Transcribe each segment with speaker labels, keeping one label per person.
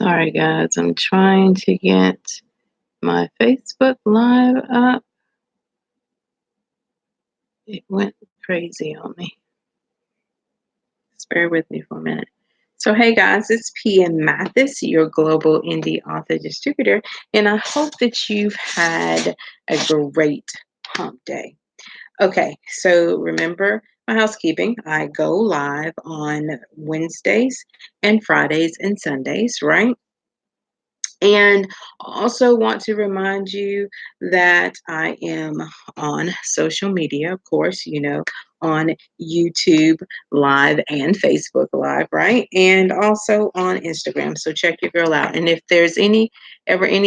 Speaker 1: Sorry, guys. I'm trying to get my Facebook Live up. It went crazy on me. Just bear with me for a minute. So, hey guys, it's PM Mathis, your global indie author distributor, and I hope that you've had a great hump day. Okay, so remember my housekeeping. I go live on Wednesdays and Fridays and Sundays, right? And also want to remind you that I am on social media, of course, on YouTube Live and Facebook Live, right? And also on Instagram. So check your girl out. And if there's any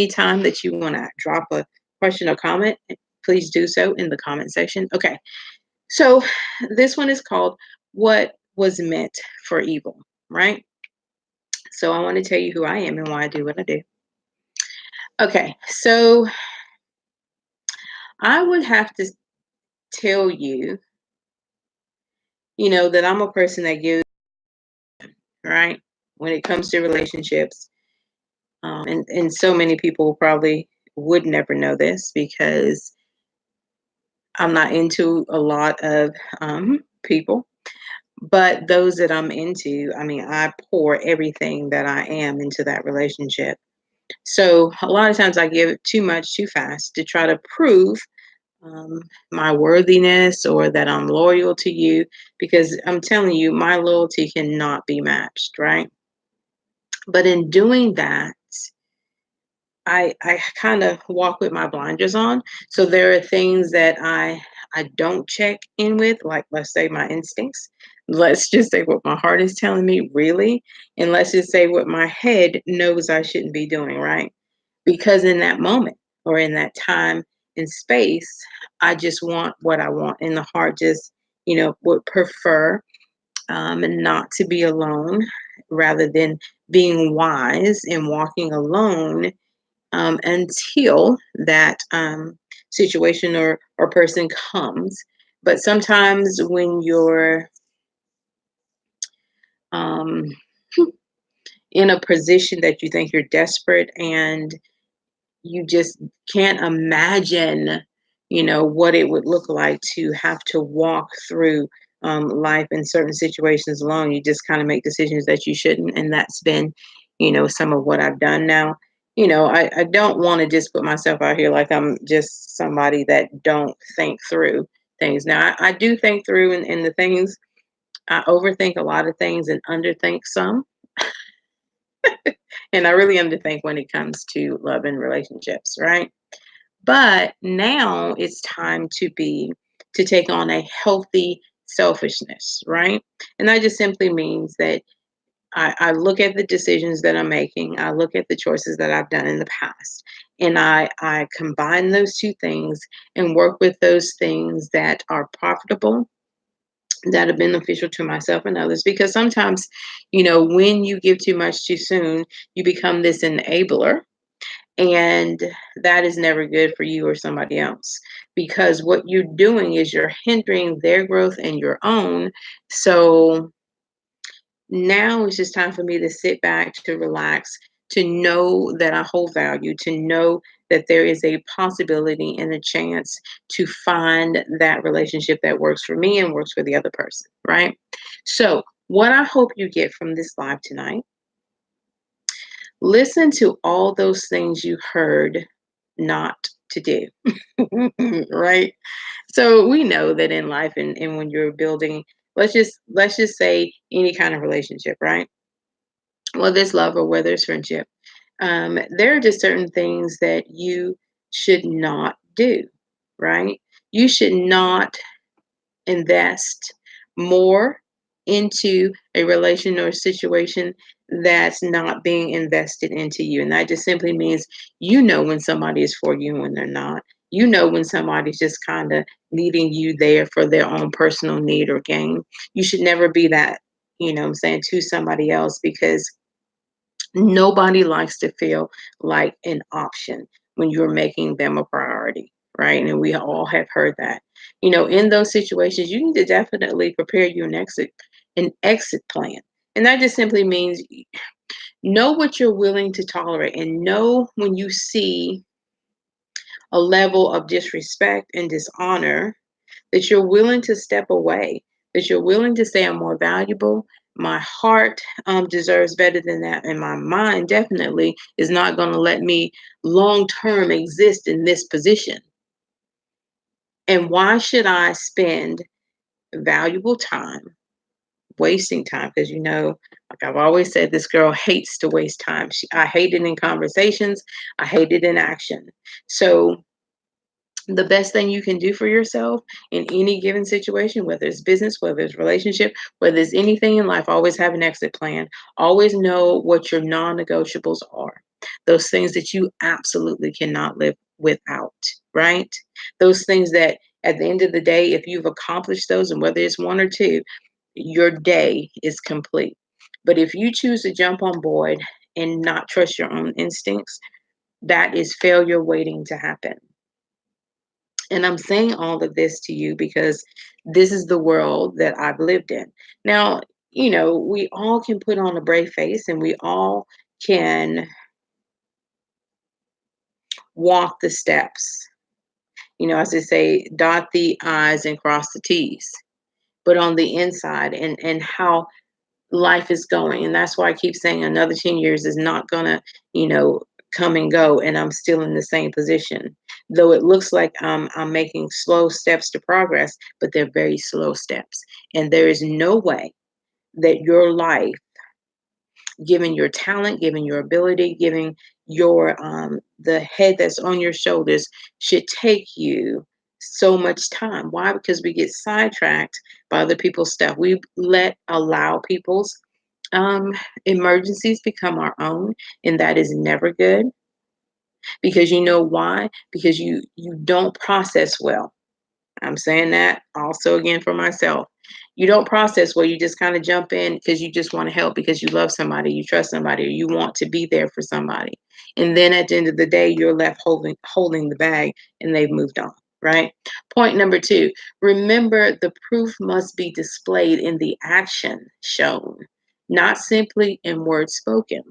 Speaker 1: time that you want to drop a question or comment, please do so in the comment section. Okay. So this one is called What Was Meant for Evil, right? So I want to tell you who I am and why I do what I do. Okay, so I would have to tell you, that I'm a person that gives, right? When it comes to relationships, and so many people probably would never know this because I'm not into a lot of people, but those that I'm into, I mean, I pour everything that I am into that relationship. So a lot of times I give too much too fast to try to prove um, my worthiness or that I'm loyal to you because I'm telling you, my loyalty cannot be matched, right? But in doing that, I kind of walk with my blinders on. So there are things that I don't check in with, like let's say my instincts. Let's just say what my heart is telling me, really. And let's just say what my head knows I shouldn't be doing, right? Because in that moment or in that time and space, I just want what I want. And the heart just, would prefer not to be alone rather than being wise and walking alone until that situation or person comes. But sometimes when you're um, in a position that you think you're desperate and you just can't imagine, what it would look like to have to walk through life in certain situations alone. You just kind of make decisions that you shouldn't. And that's been, some of what I've done now. I don't want to just put myself out here like I'm just somebody that don't think through things. Now, I do think through and the things, I overthink a lot of things and underthink some. And I really underthink when it comes to love and relationships, right? But now it's time to take on a healthy selfishness, right? And that just simply means that I look at the decisions that I'm making, I look at the choices that I've done in the past, and I combine those two things and work with those things that are profitable, that are beneficial to myself and others. Because sometimes, when you give too much too soon, you become this enabler, and that is never good for you or somebody else because what you're doing is you're hindering their growth and your own. So now it's just time for me to sit back, to relax, to know that I hold value, to know that there is a possibility and a chance to find that relationship that works for me and works for the other person, right? So, what I hope you get from this live tonight, listen to all those things you heard not to do. Right? So we know that in life and when you're building, let's just say any kind of relationship, right? Whether it's love or whether it's friendship, there are just certain things that you should not do, right? You should not invest more into a relation or situation that's not being invested into you. And that just simply means when somebody is for you and when they're not. When somebody's just kind of needing you there for their own personal need or gain. You should never be that, what I'm saying, to somebody else because nobody likes to feel like an option when you're making them a priority, right? And we all have heard that. In those situations, you need to definitely prepare you an exit plan. And that just simply means Know what you're willing to tolerate, and know when you see a level of disrespect and dishonor, that you're willing to step away, that you're willing to say, I'm more valuable. My heart deserves better than that. And my mind definitely is not going to let me long term exist in this position. And why should I spend valuable time wasting time? Because, like I've always said, this girl hates to waste time. I hate it in conversations, I hate it in action. So, the best thing you can do for yourself in any given situation, whether it's business, whether it's relationship, whether it's anything in life, always have an exit plan. Always know what your non-negotiables are. Those things that you absolutely cannot live without, right? Those things that at the end of the day, if you've accomplished those, and whether it's one or two, your day is complete. But if you choose to jump on board and not trust your own instincts, that is failure waiting to happen. And I'm saying all of this to you because this is the world that I've lived in. Now, we all can put on a brave face, and we all can walk the steps. As they say, dot the I's and cross the T's. But on the inside, and how life is going. And that's why I keep saying another 10 years is not going to, you know, come and go. And I'm still in the same position. Though it looks like I'm making slow steps to progress, but they're very slow steps. And there is no way that your life, given your talent, given your ability, given your the head that's on your shoulders, should take you so much time. Why? Because we get sidetracked by other people's stuff. We allow people's um, emergencies become our own, and that is never good. Because you know why? Because you don't process well. I'm saying that also again for myself. You don't process well. You just kind of jump in because you just want to help, because you love somebody, you trust somebody, or you want to be there for somebody. And then at the end of the day, you're left holding the bag, and they've moved on. Right. Point number two, remember the proof must be displayed in the action shown, not simply in words spoken.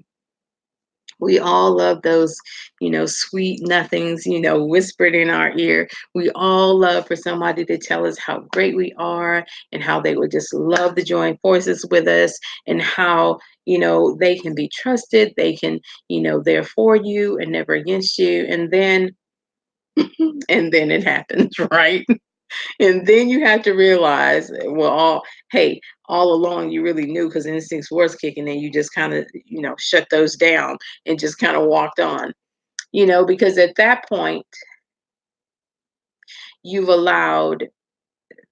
Speaker 1: We all love those, sweet nothings, whispered in our ear. We all love for somebody to tell us how great we are, and how they would just love to join forces with us, and how, they can be trusted. They can, they're for you and never against you. And then it happens, right? And then you have to realize, well, hey, all along you really knew, because instincts was kicking in. You just kind of, shut those down and just kind of walked on, because at that point, you've allowed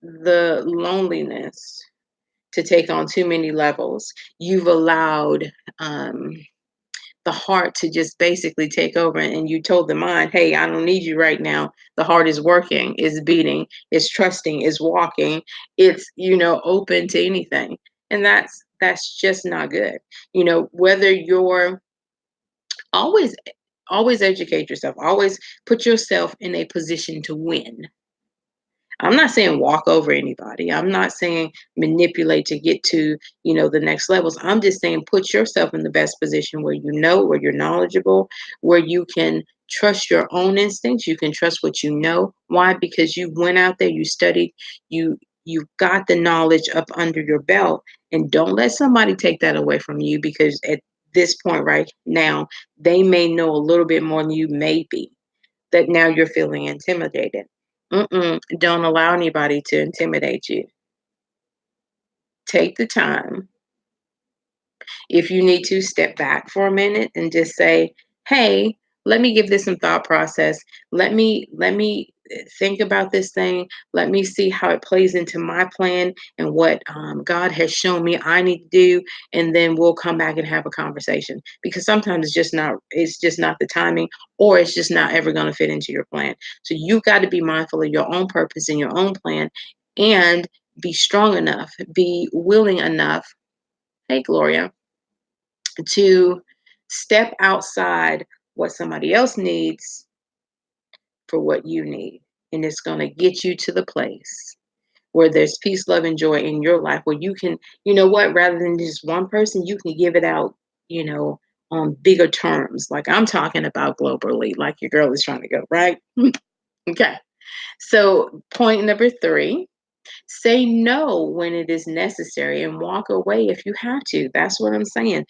Speaker 1: the loneliness to take on too many levels. You've allowed the heart to just basically take over, and you told the mind, hey, I don't need you right now. The heart is working, is beating, is trusting, is walking, it's, open to anything. And that's just not good. Whether you're always always educate yourself, always put yourself in a position to win. I'm not saying walk over anybody. I'm not saying manipulate to get to, the next levels. I'm just saying put yourself in the best position where where you're knowledgeable, where you can trust your own instincts, you can trust what you know. Why? Because you went out there, you studied, you got the knowledge up under your belt, and don't let somebody take that away from you, because at this point right now, they may know a little bit more than you may be, that now you're feeling intimidated. Don't allow anybody to intimidate you. Take the time. If you need to, step back for a minute and just say, "Hey, let me give this some thought process. Let me think about this thing. Let me see how it plays into my plan, and what God has shown me I need to do, and then we'll come back and have a conversation." Because sometimes it's just not the timing, or it's just not ever going to fit into your plan. So you've got to be mindful of your own purpose and your own plan, and be strong enough, be willing enough. Hey, Gloria, to step outside what somebody else needs for what you need. And it's going to get you to the place where there's peace, love, and joy in your life, where you can, rather than just one person, you can give it out, on bigger terms. Like I'm talking about globally, like your girl is trying to go, right? Okay. So, point number three, say no when it is necessary and walk away if you have to. That's what I'm saying.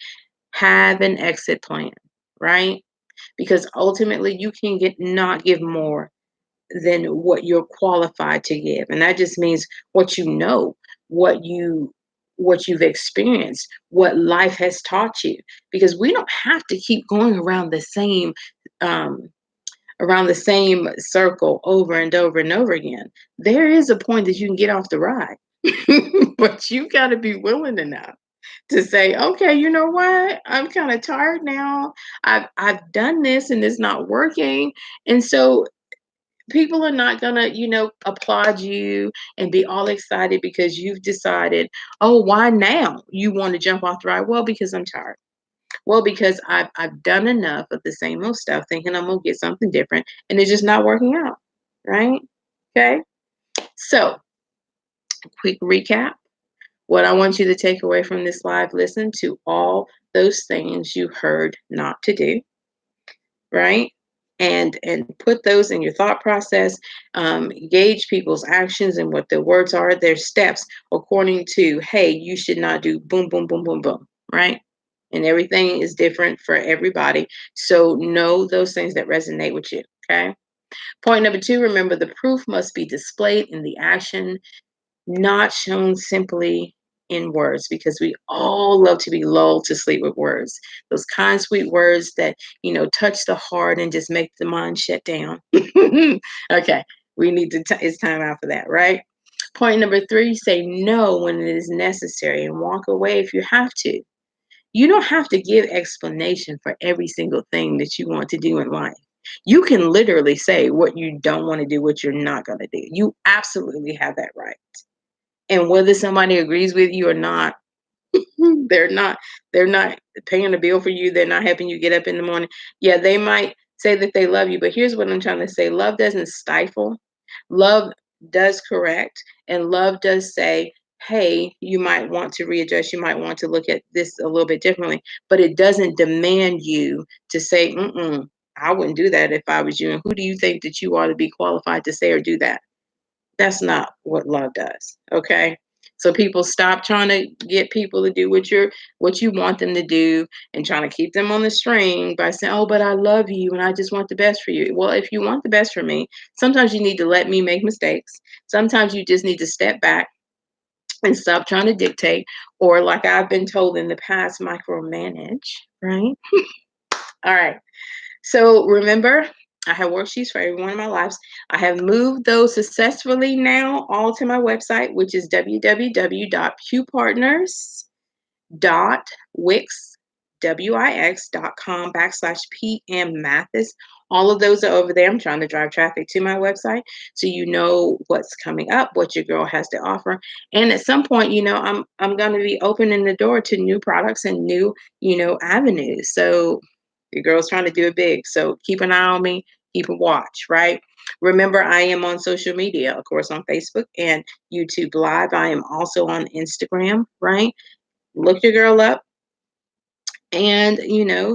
Speaker 1: Have an exit plan, right? Because ultimately you can get not give more than what you're qualified to give. And that just means what you know, what you what you've experienced, what life has taught you. Because we don't have to keep going um around the same circle over and over and over again. There is a point that you can get off the ride. But you got to be willing enough to say, okay, you know what? I'm kind of tired now. I've done this and it's not working. And so people are not gonna, applaud you and be all excited because you've decided, oh, why now you want to jump off the ride? Well, because I'm tired. Well, because I've done enough of the same old stuff, thinking I'm gonna get something different, and it's just not working out. Right? Okay. So, quick recap. What I want you to take away from this live listen to all those things you heard not to do, right? And put those in your thought process. Gauge people's actions and what their words are, their steps according to, hey, you should not do boom, boom, boom, boom, boom, right? And everything is different for everybody. So know those things that resonate with you. Okay. Point number two, remember the proof must be displayed in the action, not shown simply in words, because we all love to be lulled to sleep with words. Those kind, sweet words that, touch the heart and just make the mind shut down. Okay, we need to, it's time out for that, right? Point number three, say no when it is necessary and walk away if you have to. You don't have to give explanation for every single thing that you want to do in life. You can literally say what you don't want to do, what you're not going to do. You absolutely have that right. And whether somebody agrees with you or not, they're not they're not paying a bill for you. They're not helping you get up in the morning. Yeah, they might say that they love you, but here's what I'm trying to say. Love doesn't stifle. Love does correct, and love does say, "Hey, you might want to readjust. You might want to look at this a little bit differently." But it doesn't demand you to say, "Mm-mm, I wouldn't do that if I was you." And who do you think that you ought to be qualified to say or do that? That's not what love does. Okay. So people stop trying to get people to do what you want them to do and trying to keep them on the string by saying, "Oh, but I love you and I just want the best for you." Well, if you want the best for me, sometimes you need to let me make mistakes. Sometimes you just need to step back and stop trying to dictate, or like I've been told in the past, micromanage, right? All right. So remember, I have worksheets for every one of my lives. I have moved those successfully now all to my website, which is www.pewpartners.wix.com/PM Mathis. All of those are over there. I'm trying to drive traffic to my website so you know what's coming up, what your girl has to offer. And at some point, I'm going to be opening the door to new products and new, avenues. So your girl's trying to do it big. So keep an eye on me, keep a watch, right? Remember, I am on social media, of course, on Facebook and YouTube Live. I am also on Instagram, right? Look your girl up and,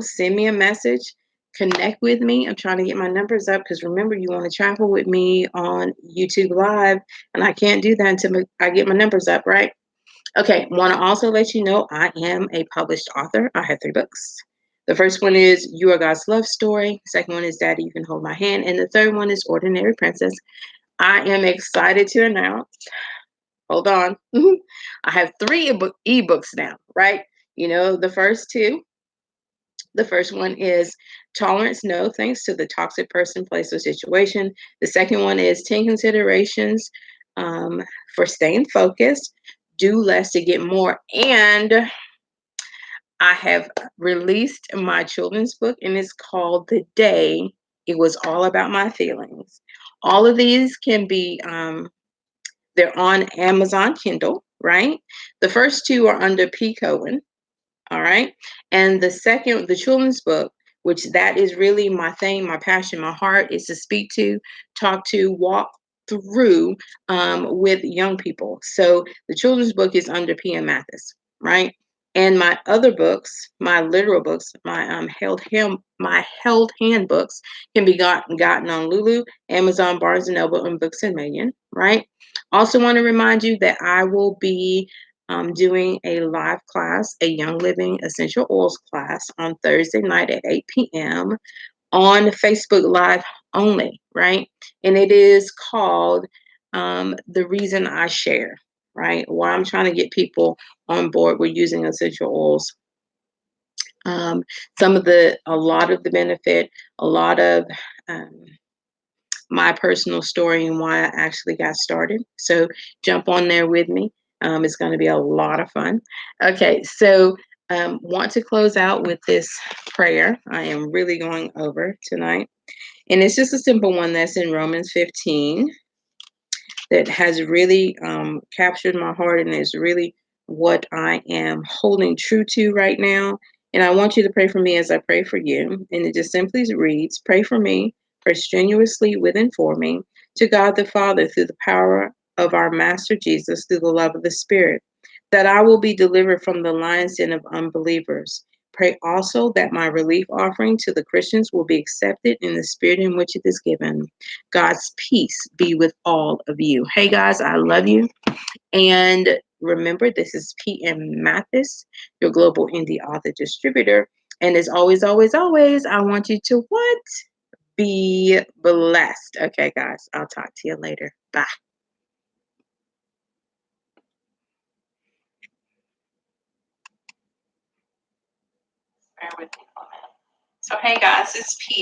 Speaker 1: send me a message, connect with me. I'm trying to get my numbers up because remember, you want to travel with me on YouTube Live, and I can't do that until I get my numbers up, right? Okay, want to also let you know I am a published author. I have 3 books. The first one is You Are God's Love Story. Second one is Daddy, You Can Hold My Hand. And the third one is Ordinary Princess. I am excited to announce, hold on, I have 3 ebooks now, right? The first two. The first one is Tolerance No Thanks to the Toxic Person, Place, or Situation. The second one is 10 Considerations for Staying Focused. Do less to get more. And I have released my children's book, and it's called The Day It Was All About My Feelings. All of these can be, they're on Amazon Kindle, right? The first two are under P. Cohen, all right? And the second, the children's book, which that is really my thing, my passion, my heart is to speak to, talk to, walk through with young people. So the children's book is under PM Mathis, right? And my other books, my literal books, my held hand books can be gotten on Lulu, Amazon, Barnes and Noble, and Books a Million. Right. Also, want to remind you that I will be doing a live class, a Young Living Essential Oils class on Thursday night at 8 p.m. on Facebook Live only. Right, and it is called "The Reason I Share." Right, why I'm trying to get people on board with using essential oils. Um, a lot of the benefit, a lot of um, my personal story and why I actually got started. So jump on there with me. It's going to be a lot of fun. Okay, so want to close out with this prayer. I am really going over tonight, and it's just a simple one that's in Romans 15 that has really captured my heart and is really what I am holding true to right now. And I want you to pray for me as I pray for you. And it just simply reads, pray for me, pray strenuously with and for me, to God the Father through the power of our Master Jesus, through the love of the Spirit, that I will be delivered from the lion's den of unbelievers. Pray also that my relief offering to the Christians will be accepted in the spirit in which it is given. God's peace be with all of you. Hey guys, I love you. And remember, this is PM Mathis, your global indie author distributor. And as always, always, always, I want you to what? Be blessed. Okay, guys, I'll talk to you later. Bye. Bear with me for a minute. So, hey guys, it's PM.